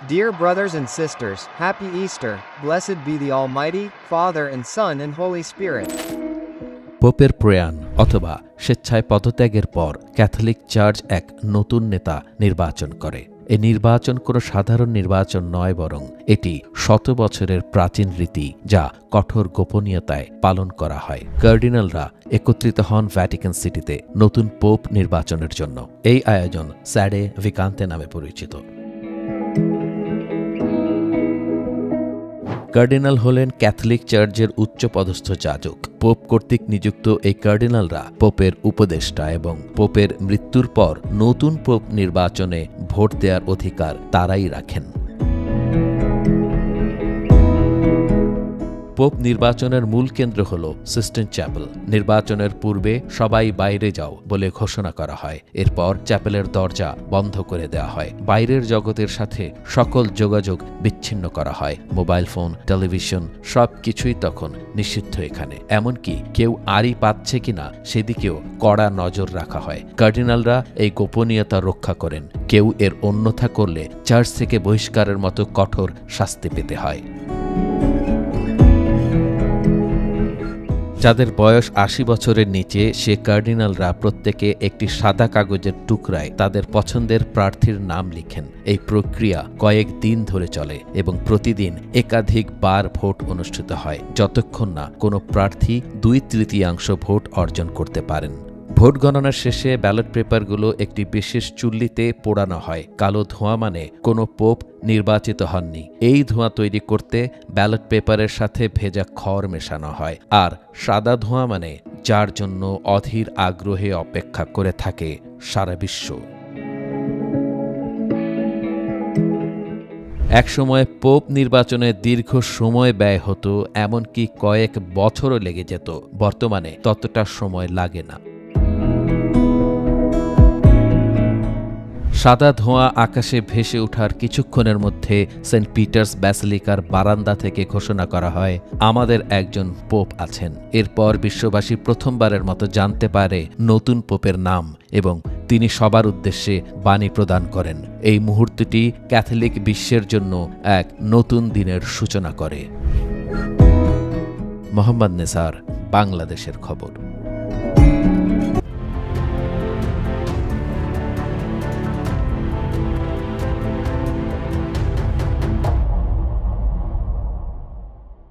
Dear brothers and sisters, Happy Easter. Blessed be the Almighty, Father and Son and Holy Spirit. পোপের প্রয়াণ অথবা স্বেচ্ছায় পদত্যাগের পর Catholic church এক নতুন নেতা নির্বাচন করে। এই নির্বাচন কোনো সাধারণ নির্বাচন নয়, বরং এটি শত বছরের প্রাচীন রীতি যা কঠোর গোপনীয়তায় পালন করা হয়। কার্ডিনালরা একত্রিত হন ভ্যাটিকান সিটিতে নতুন পোপ নির্বাচনের জন্য। এই আয়োজন স্যাডে ভিকান্তে নামে পরিচিত। কার্ডিনাল হলেন ক্যাথলিক চার্চের উচ্চপদস্থ যাজক। পোপ কর্তৃক নিযুক্ত এই কার্ডিনালরা পোপের উপদেষ্টা এবং পোপের মৃত্যুর পর নতুন পোপ নির্বাচনে ভোট দেওয়ার অধিকার তারাই রাখেন। পোপ নির্বাচনের মূল কেন্দ্র হল সিস্টেন চ্যাপেল। নির্বাচনের পূর্বে সবাই বাইরে যাও বলে ঘোষণা করা হয়। এরপর চ্যাপেলের দরজা বন্ধ করে দেওয়া হয়। বাইরের জগতের সাথে সকল যোগাযোগ বিচ্ছিন্ন করা হয়। মোবাইল ফোন, টেলিভিশন সব কিছুই তখন নিষিদ্ধ এখানে। এমনকি কেউ আড়ি পাচ্ছে কিনা সেদিকেও কড়া নজর রাখা হয়। কার্ডিনালরা এই গোপনীয়তা রক্ষা করেন। কেউ এর অন্যথা করলে চার্চ থেকে বহিষ্কারের মতো কঠোর শাস্তি পেতে হয়। যাদের বয়স ৮০ বছরের নিচে সে কার্ডিনালরা প্রত্যেকে একটি সাদা কাগজের টুকরায় তাদের পছন্দের প্রার্থীর নাম লিখেন। এই প্রক্রিয়া কয়েক দিন ধরে চলে এবং প্রতিদিন একাধিকবার ভোট অনুষ্ঠিত হয়, যতক্ষণ না কোনো প্রার্থী 2/3 ভোট অর্জন করতে পারেন। ভোট গণনার শেষে ব্যালট পেপারগুলো একটি বিশেষ চুল্লিতে পোড়ানো হয়। কালো ধোঁয়া মানে কোনো পোপ নির্বাচিত হননি। এই ধোঁয়া তৈরি করতে ব্যালট পেপারের সাথে ভেজা খড় মেশানো হয়। আর সাদা ধোঁয়া মানে যার জন্য অধীর আগ্রহে অপেক্ষা করে থাকে সারা বিশ্ব। একসময় পোপ নির্বাচনে দীর্ঘ সময় ব্যয় হতো, এমনকি কয়েক বছরও লেগে যেত। বর্তমানে ততটা সময় লাগে না। সাদা ধোঁয়া আকাশে ভেসে ওঠার কিছুক্ষণের মধ্যে সেন্ট পিটার্স ব্যাসিলিকার বারান্দা থেকে ঘোষণা করা হয়, আমাদের একজন পোপ আছেন। এরপর বিশ্ববাসী প্রথমবারের মতো জানতে পারে নতুন পোপের নাম এবং তিনি সবার উদ্দেশ্যে বাণী প্রদান করেন। এই মুহূর্তটি ক্যাথলিক বিশ্বের জন্য এক নতুন দিনের সূচনা করে। মোহাম্মদ নেসার, বাংলাদেশের খবর।